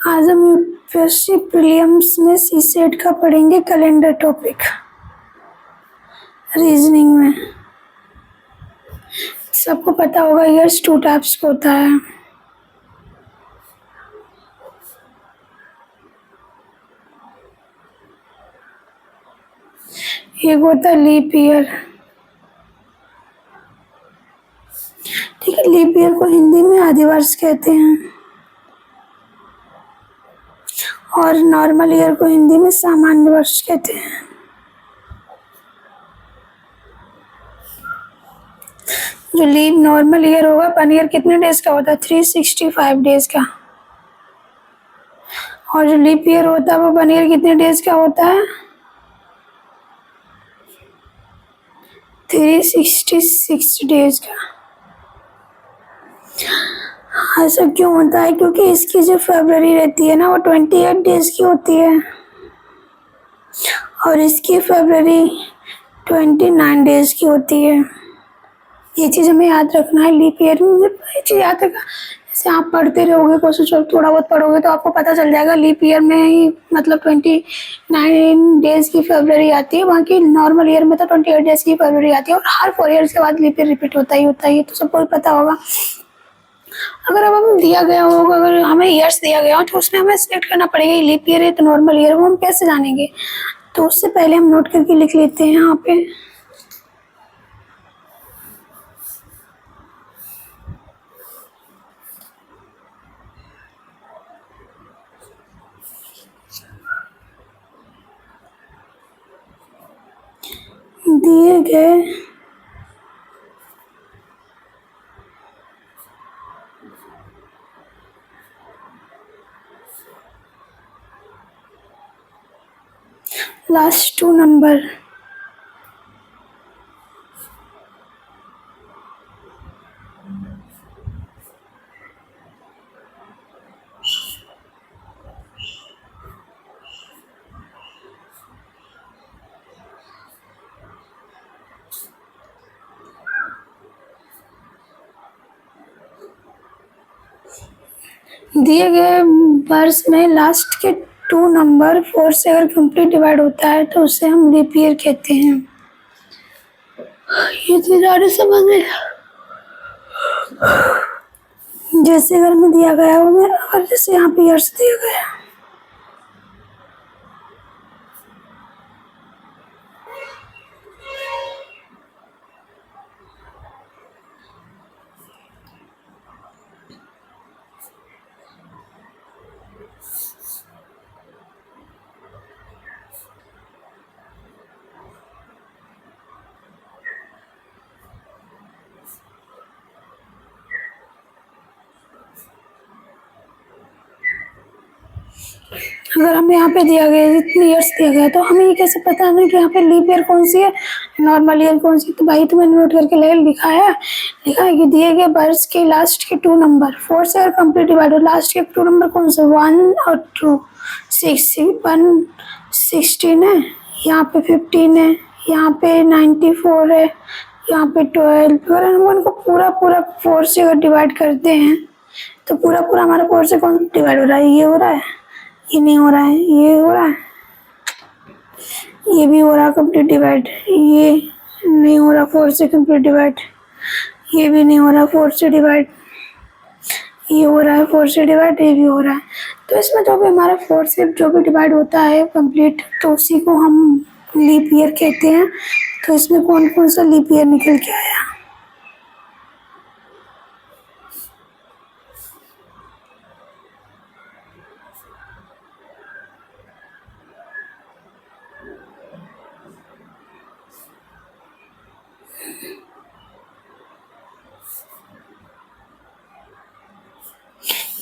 आज हम UPSC prelims में सीसेट का पढ़ेंगे कैलेंडर टॉपिक रीजनिंग में। सबको पता होगा ईयर्स 2 टाइप्स का होता है। एक होता है लीप ईयर। ठीक है, लीप ईयर को हिंदी में आदिवर्ष कहते हैं और नॉर्मल ईयर को हिंदी में सामान्य वर्ष कहते हैं। जो लीप नॉर्मल ईयर होगा, 1 ईयर कितने डेज का होता है? 365 डेज का। और जो लीप ईयर होता है वो 1 ईयर कितने डेज का होता है? 366 डेज का। ऐसा क्यों होता है? क्योंकि इसकी जो फरवरी रहती है ना वो 28 डेज की होती है और इसकी फरवरी 29 डेज की होती है। ये चीज़ हमें याद रखना है। लीप ईयर में ये चीज़ याद रखना, जैसे आप पढ़ते रहोगे, कोशिश थोड़ा बहुत पढ़ोगे तो आपको पता चल जाएगा। लीप ईयर में ही मतलब 29 डेज की फरवरी आती है, बाकी नॉर्मल ईयर में तो 28 डेज की फरवरी आती है और हर 4 ईयर्स के बाद लीप ईयर रिपीट होता ही होता है, तो सबको पता होगा। अगर अब हमें दिया गया होगा, अगर हमें ईयर्स दिया गया हो तो उसमें हमें सिलेक्ट करना पड़ेगा लीप ईयर है तो नॉर्मल ईयर, वो हम कैसे जानेंगे? तो उससे पहले हम नोट करके लिख लेते हैं यहाँ पे। दिए गए लास्ट 2 नंबर दिए गए वर्ष में लास्ट के 2 नंबर 4 से अगर कंप्लीट डिवाइड होता है तो उसे हम लीप ईयर कहते हैं। ये चीज और समझ में, जैसे अगर हमें दिया गया हो और जैसे यहाँ पे ईयर्स दिया गया है, अगर हमें यहाँ पे दिया गया इतने ईयर्स दिया गया तो हमें ये कैसे पता है कि यहाँ पे लीप ईयर कौन सी है, नॉर्मल ईयर कौन सी? तो भाई तो मैंने नोट करके लिखा है कि दिए गए वर्ष के लास्ट के 2 नंबर 4 से अगर कंप्लीट डिवाइड हो, लास्ट के 2 नंबर कौन से? 1 और 2। 1 16 है, यहाँ पे 15 है, यहाँ पे 94 है, यहाँ पे 12। अगर हम उनको पूरा 4 से अगर डिवाइड करते हैं तो पूरा हमारा 4 से कौन डिवाइड हो रहा है? ये हो रहा है, ये नहीं हो रहा है, ये हो रहा है, ये भी हो रहा है कंप्लीट डिवाइड, ये नहीं हो रहा 4 से कंप्लीट डिवाइड, ये भी नहीं हो रहा 4 से डिवाइड, ये हो रहा है 4 से डिवाइड, ये भी हो रहा है। तो इसमें जो भी हमारा 4 से जो भी डिवाइड होता है कंप्लीट, तो उसी को हम लीप ईयर कहते हैं। तो इसमें कौन कौन सा लीप ईयर निकल के आया?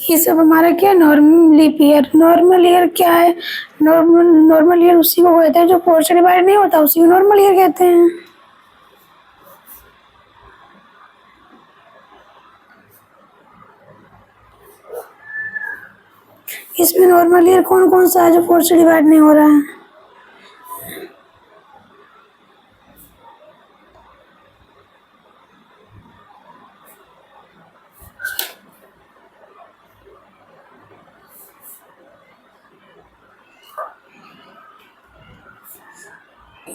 ये सब हमारा क्या normal leap year. Normal year क्या है? नॉर्मल ईयर उसी को कहते हैं जो 4 से डिवाइड नहीं होता, उसी को नॉर्मल ईयर कहते हैं। इसमें नॉर्मल ईयर कौन कौन सा है जो 4 से डिवाइड नहीं हो रहा है?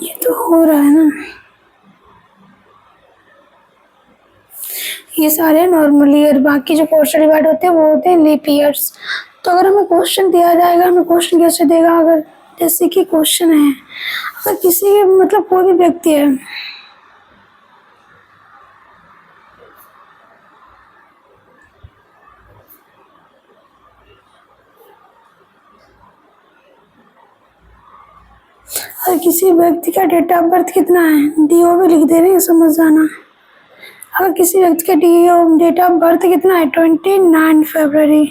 ये तो हो रहा है ना, ये सारे नॉर्मल ईयर, बाकी जो पोस्टल डिवाइड होते हैं वो होते हैं लीप ईयर्स। तो अगर हमें क्वेश्चन दिया जाएगा, हमें क्वेश्चन कैसे देगा, अगर जैसे कि क्वेश्चन है, अगर किसी मतलब कोई भी व्यक्ति है, अगर किसी व्यक्ति का डेट ऑफ बर्थ कितना है, डीओ भी लिख दे रहे हैं, समझ जाना। अगर किसी व्यक्ति का डेट ऑफ बर्थ कितना है, 29 फरवरी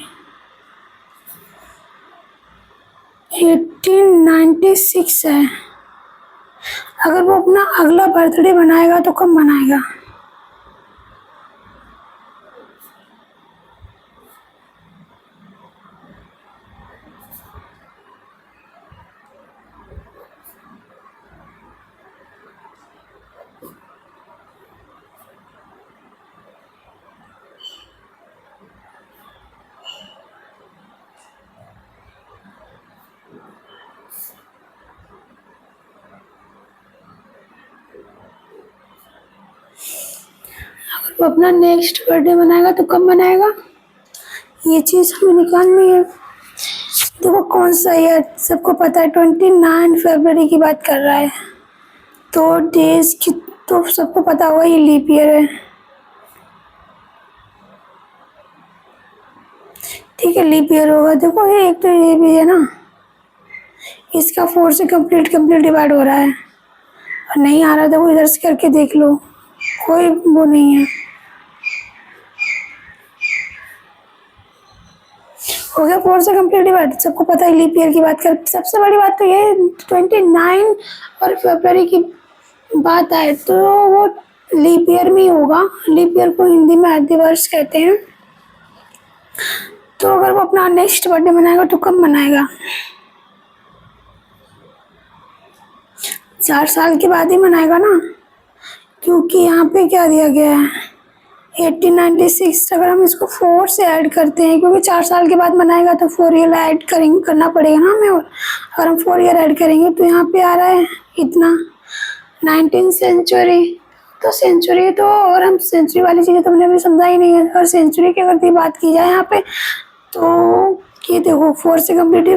1896 है, अगर वो अपना अगला बर्थडे मनाएगा तो कब मनाएगा? अगर वो अपना नेक्स्ट बर्थडे मनाएगा तो कब मनाएगा, ये चीज़ हमें निकालनी है। देखो कौन सा ईयर सबको पता है, 29 फरवरी की बात कर रहा है, तो डेज की तो सबको पता होगा, ये लीप ईयर है। ठीक है, लीप ईयर होगा। देखो ये एक तो ये भी है ना, इसका 4 से कंप्लीट डिवाइड हो रहा है, और नहीं आ रहा तो वो इधर से करके देख लो, कोई वो नहीं है। हो गया 4 से कंप्लीट डिवाइड, सबको पता है लीप ईयर की बात कर। सबसे बड़ी बात तो ये 29 और फरवरी की बात आए तो वो लीप ईयर में ही होगा। लीप ईयर को हिंदी में अधिवर्ष कहते हैं। तो अगर वो अपना नेक्स्ट बर्थडे मनाएगा तो कब मनाएगा? 4 साल के बाद ही मनाएगा ना, क्योंकि यहाँ पे क्या दिया गया है, 1896। अगर हम इसको 4 से ऐड करते हैं, क्योंकि 4 साल के बाद मनाएगा तो 4 ईयर ऐड करना पड़ेगा ना हमें, और अगर हम 4 ईयर ऐड करेंगे तो यहाँ पे आ रहा है इतना 19 सेंचुरी। तो सेंचुरी तो, और हम सेंचुरी वाली चीज़ें तो हमने अभी समझा ही नहीं है। और सेंचुरी की अगर बात की जाए यहाँ पे, तो ये देखो 4 से कम्प्लीट,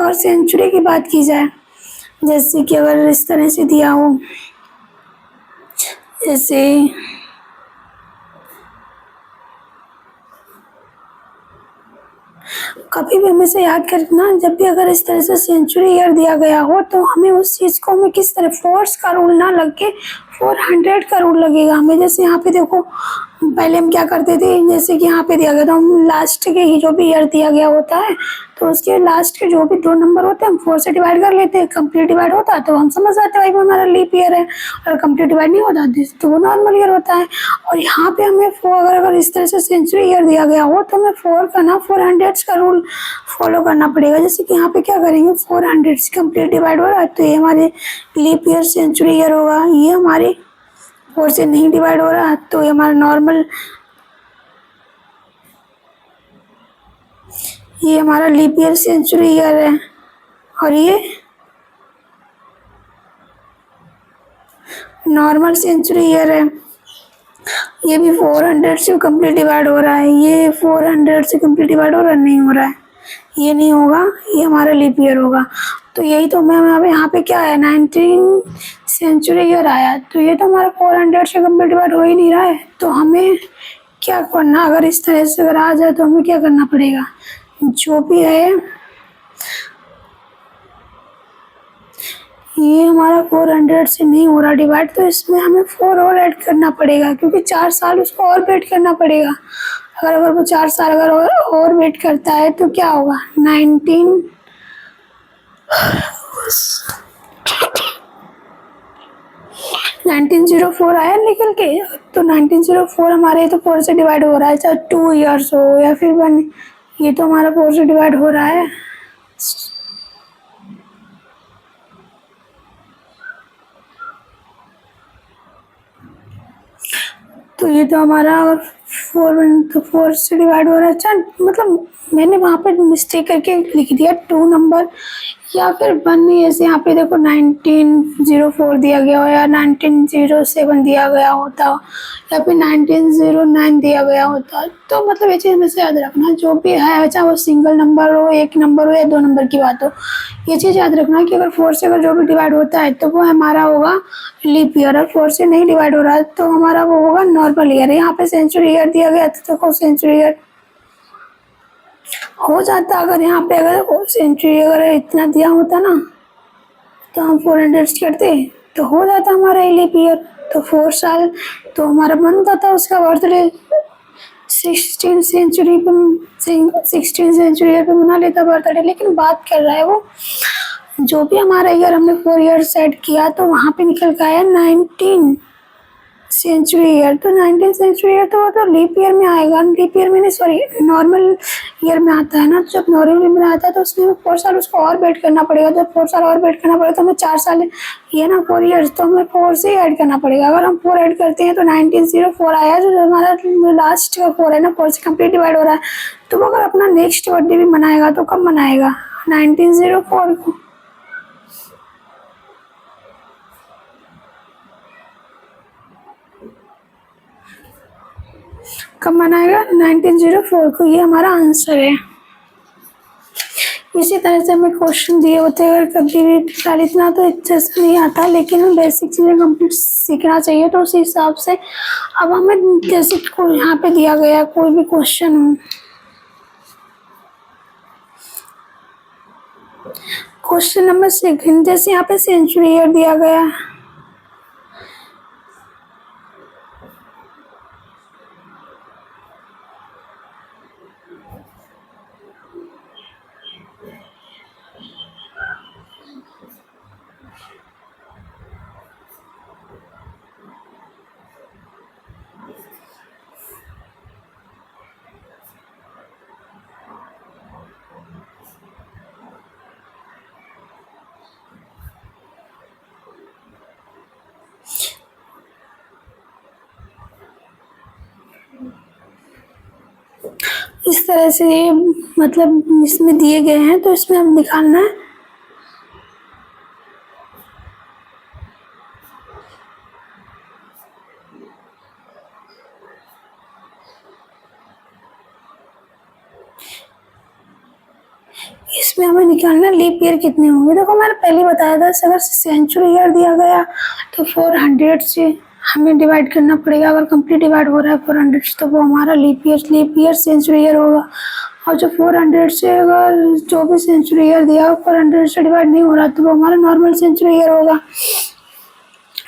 और सेंचुरी की बात की जाए, जैसे कि अगर इस तरह से दिया हो, जैसे कभी भी हमेशा याद करना, जब भी अगर इस तरह से सेंचुरी ईयर दिया गया हो तो हमें उस चीज़ को हमें किस तरह फोर्स का रूल ना लग के 400 का रूल लगेगा हमें। जैसे यहाँ पे देखो, पहले हम क्या करते थे, जैसे कि यहाँ पे दिया गया तो हम लास्ट के ही जो भी ईयर दिया गया होता है तो उसके लास्ट के जो भी 2 नंबर होते हैं हम 4 से डिवाइड कर लेते हैं। कंप्लीट डिवाइड होता है तो हम समझ जाते हैं भाई वो हमारा लीप ईयर है, और कंप्लीट डिवाइड नहीं होता तो वो नॉर्मल ईयर होता है। और यहाँ पे हमें अगर इस तरह से सेंचुरी ईयर दिया गया हो तो हमें 400 का रूल फॉलो करना पड़ेगा। जैसे कि यहाँ पे क्या करेंगे, 400 से कंप्लीट डिवाइड हो रहा है तो ये हमारे लीप ईयर सेंचुरी ईयर होगा। ये हमारे 4 से नहीं डिवाइड हो रहा तो ये हमारा नॉर्मल, ये हमारा लीप ईयर सेंचुरी ईयर है। और ये नॉर्मल सेंचुरी ईयर है। ये भी 400 से कंप्लीट डिवाइड हो रहा है, ये 400 से कंप्लीट डिवाइड हो रहा है, नहीं हो रहा है, ये नहीं होगा, ये हमारा लीप ईयर होगा। तो यही तो मैं अब यहाँ पे क्या है, 19 सेंचुरी ईयर आया, तो ये तो हमारा 400 से कंप्लीट डिवाइड हो ही नहीं रहा है। तो हमें क्या करना, अगर इस तरह से अगर आ जाए तो हमें क्या करना पड़ेगा, जो भी है ये हमारा 400 से नहीं हो रहा डिवाइड, तो इसमें हमें 4 और ऐड करना पड़ेगा, क्योंकि 4 साल उसको और वेट करना पड़ेगा। अगर वो 4 साल अगर और वेट करता है तो क्या होगा, 1904 आया निकल के। तो 1904 हमारे तो 4 से डिवाइड हो रहा है, चाहे 2 ईयर्स हो या फिर 1, ये तो हमारा 4 से डिवाइड हो रहा है। तो ये तो हमारा 4 से डिवाइड हो रहा है। अच्छा, मतलब मैंने वहाँ पर मिस्टेक करके लिख दिया 2 नंबर, या फिर वन जैसे यहाँ पे देखो 1904 दिया गया हो या 1907 दिया गया होता या फिर 1909 दिया गया होता। तो मतलब ये चीज़ में से याद रखना, जो भी है चाहे वो सिंगल नंबर हो, एक नंबर हो या दो नंबर की बात हो, ये चीज़ याद रखना कि अगर 4 से अगर जो भी डिवाइड होता है तो वो हमारा होगा लीप ईयर, और 4 से नहीं डिवाइड हो रहा है तो हमारा वो होगा नॉर्मल ईयर। यहाँ पे सेंचुरी ईयर दिया गया तो देखो सेंचुरी ईयर हो जाता। अगर यहाँ पे अगर सेंचुरी अगर इतना दिया होता ना तो हम 400 करते तो हो जाता हमारा लीप ईयर। तो 4 साल तो हमारा बनता था उसका बर्थडे 16 सेंचुरी पे मना लेता बर्थडे। लेकिन बात कर रहा है वो जो भी हमारा ईयर हमने 4 ईयर सेट किया तो वहाँ पे निकल के आया 19 सेंचुरी ईयर। तो 19 सेंचुरी ईयर तो वो तो लीप ईयर में आएगा, लीप ईयर में नहीं सॉरी नॉर्मल ईयर में आता है ना। तो जब नॉर्मल ईयर में आता है तो उसमें 4 साल उसको और वेट करना पड़ेगा। जब 4 साल और वेट करना पड़ेगा तो हमें 4 साल ये ना 4 ईयर्स तो हमें 4 से ऐड करना पड़ेगा। अगर हम 4 ऐड करते हैं तो 1904 आया, जो हमारा लास्ट का 4 है ना 4 से कंप्लीट डिवाइड हो रहा है। तो वो अगर अपना नेक्स्ट बर्थडे भी मनाएगा तो कब मनाएगा 1904 को। कब मनाएगा 1904 को, ये हमारा आंसर है। इसी तरह से हमें क्वेश्चन दिए होते हैं, अगर कभी भी फिलहाल इतना तो अच्छे से नहीं आता लेकिन हम बेसिक चीज़ें कंप्लीट सीखना चाहिए। तो उसी हिसाब से अब हमें जैसे यहाँ पे दिया गया कोई भी क्वेश्चन हो, क्वेश्चन नंबर 6 जैसे यहाँ पे सेंचुरी ईयर दिया गया है, इस तरह से मतलब इसमें दिए गए हैं तो इसमें हम निकालना है। इसमें हमें निकालना लीप ईयर कितने होंगे। देखो मैंने पहले बताया था अगर सेंचुरी ईयर दिया गया तो 400 से हमें डिवाइड करना पड़ेगा। अगर कंप्लीट डिवाइड हो रहा है 400 से तो वो हमारा लीप ईयर सेंचुरी ईयर होगा। और जो 400 से अगर जो भी सेंचुरी ईयर दिया 400 से डिवाइड नहीं हो रहा तो वो हमारा नॉर्मल सेंचुरी ईयर होगा।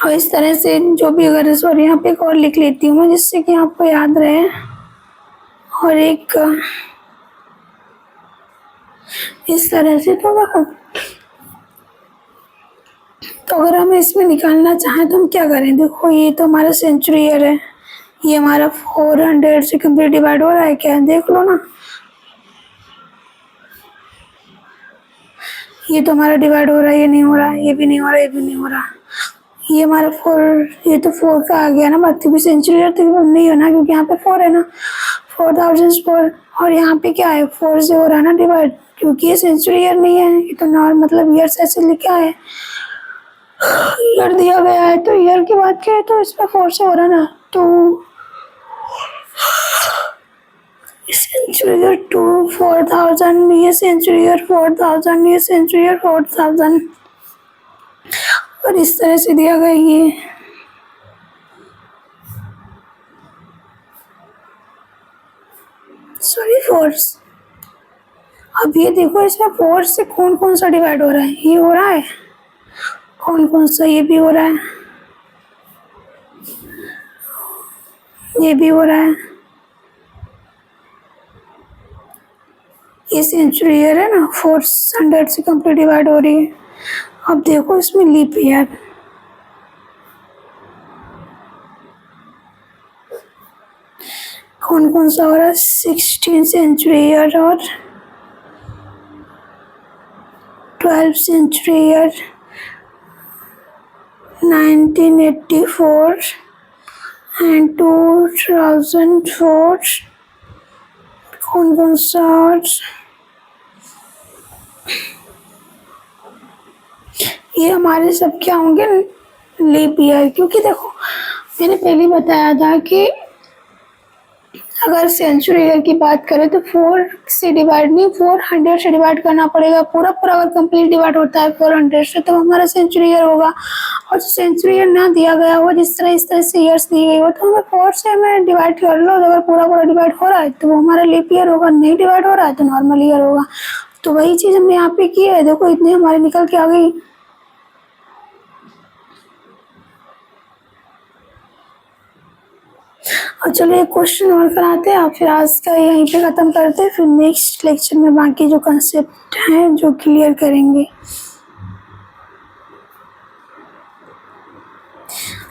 और इस तरह से जो भी अगर सॉरी यहाँ पे एक और लिख लेती हूँ मैं जिससे कि आपको याद रहे। और एक इस तरह से तो अगर हम इसमें निकालना चाहें तो हम क्या करें। देखो ये तो हमारा सेंचुरी ईयर है, ये हमारा 400 से कंप्लीट डिवाइड हो रहा है क्या, देख लो ना। ये तो हमारा डिवाइड हो रहा है, ये नहीं हो रहा, ये भी नहीं हो रहा, ये भी नहीं हो रहा। ये हमारा 4, ये तो 4 का आ गया ना, बाकी भी सेंचुरी ईयर तो नहीं हो ना क्योंकि यहाँ पे 4 है ना 4004। और यहाँ पे क्या है 4 से हो रहा है ना डिवाइड, क्योंकि ये सेंचुरी ईयर नहीं है, ये तो नॉर्मल मतलब ईयर से ऐसे लिखा है, ईयर दिया गया है। तो ईयर की बात करें तो इसमें 4 से हो रहा है ना, तो सेंचुरी ईयर 4000, ये सेंचुरी ईयर 4000, ये सेंचुरी ईयर 4000। और इस तरह से दिया गया ये सॉरी 4। अब ये देखो इसमें 4 से कौन कौन सा डिवाइड हो रहा है, ये हो रहा है, कौन कौन सा, ये भी हो रहा है, ये भी हो रहा है, ये सेंचुरी ईयर है ना 400 से कंप्लीट डिवाइड हो रही है। अब देखो इसमें लीप ईयर, कौन कौन सा हो रहा है, 16 सेंचुरी ईयर और 12 सेंचुरी ईयर, 1984 एंड 2004, कौन कौन सा, ये हमारे सब क्या होंगे, लीप ईयर। क्योंकि देखो मैंने पहले बताया था कि अगर सेंचुरी ईयर की बात करें तो 4 से डिवाइड नहीं, 400 से डिवाइड करना पड़ेगा। पूरा पूरा अगर कंप्लीट डिवाइड होता है 400 से तो हमारा सेंचुरी ईयर होगा। और सेंचुरी ईयर ना दिया गया हो, जिस तरह इस तरह से ईयर्स दी गई हो, तो हमें 4 से हमें डिवाइड कर लो। अगर पूरा पूरा डिवाइड हो रहा है तो वो हमारा लीप ईयर होगा, नहीं डिवाइड हो रहा है तो नॉर्मल ईयर होगा। तो वही चीज़ हमने यहाँ पे की है। देखो इतनी हमारे निकल के आ गई। और चलो एक क्वेश्चन और कराते हैं और फिर आज का यहीं पे ख़त्म करते हैं। फिर नेक्स्ट लेक्चर में बाकी जो कंसेप्ट हैं जो क्लियर करेंगे।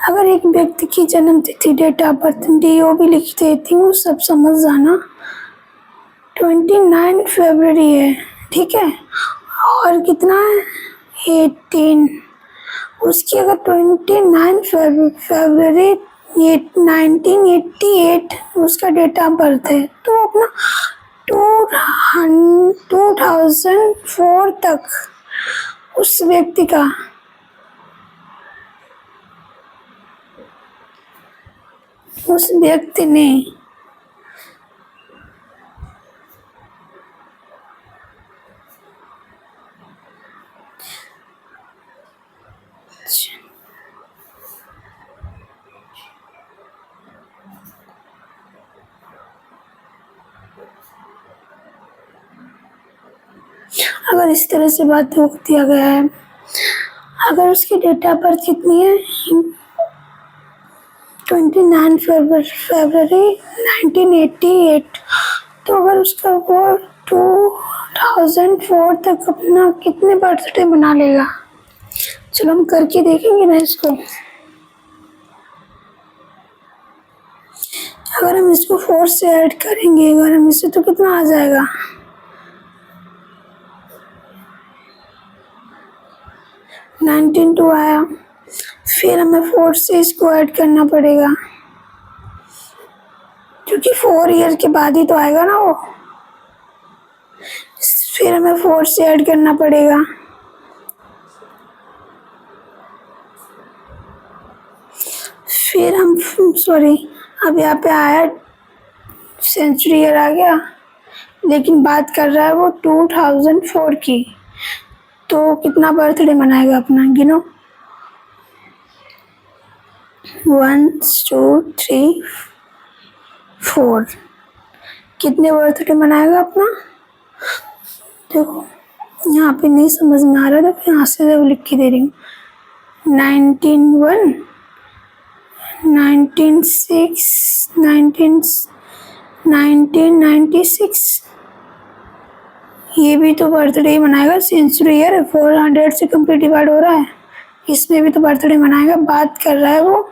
अगर एक व्यक्ति की जन्म तिथि, डेट ऑफ बर्थ, DO भी लिख देती हूँ, सब समझ जाना। 29 फरवरी है, ठीक है। और कितना है, 18। उसकी अगर 29 फरवरी 1988 उसका डेट ऑफ बर्थ है, तो अपना 2004 तक उस व्यक्ति का उस व्यक्ति ने अगर इस तरह से बात रोक दिया गया है, अगर उसकी डेट ऑफ बर्थ कितनी है, 29 फरवरी 1988, तो अगर उसका वो 2004 तक अपना कितने बर्थडे मना लेगा। चलो हम करके देखेंगे ना इसको। अगर हम इसको 4 से ऐड करेंगे, अगर हम इससे, तो कितना आ जाएगा, 19 आया। फिर हमें 4 से इसको ऐड करना पड़ेगा, क्योंकि 4 ईयर के बाद ही तो आएगा ना वो। फिर हमें 4 से ऐड करना पड़ेगा। फिर हम सॉरी, अब यहाँ पे आया सेंचुरी ईयर आ गया, लेकिन बात कर रहा है वो 2004 की। तो कितना बर्थडे मनाएगा अपना, गिनो। 1 2 3 4, कितने बर्थडे मनाएगा अपना। देखो यहाँ पे नहीं समझ में आ रहा तो यहाँ से लिख के दे रही हूँ। 1996 1996 ये भी तो बर्थडे ही मनाएगा। सेंचुरी ईयर 400 से कंप्लीट डिवाइड हो रहा है, इसमें भी तो बर्थडे मनाएगा। बात कर रहा है वो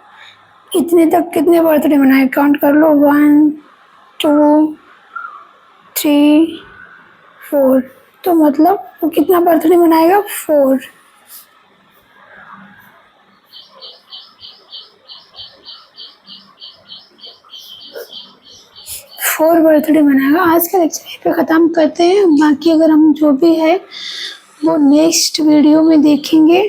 इतने तक कितने बर्थडे मनाए, काउंट कर लो। 1 2 3 4, तो मतलब वो कितना बर्थडे मनाएगा, 4 बर्थडे मनाएगा। आज का लेक्चर यहीं पे ख़त्म करते हैं। बाकी अगर हम जो भी है वो नेक्स्ट वीडियो में देखेंगे।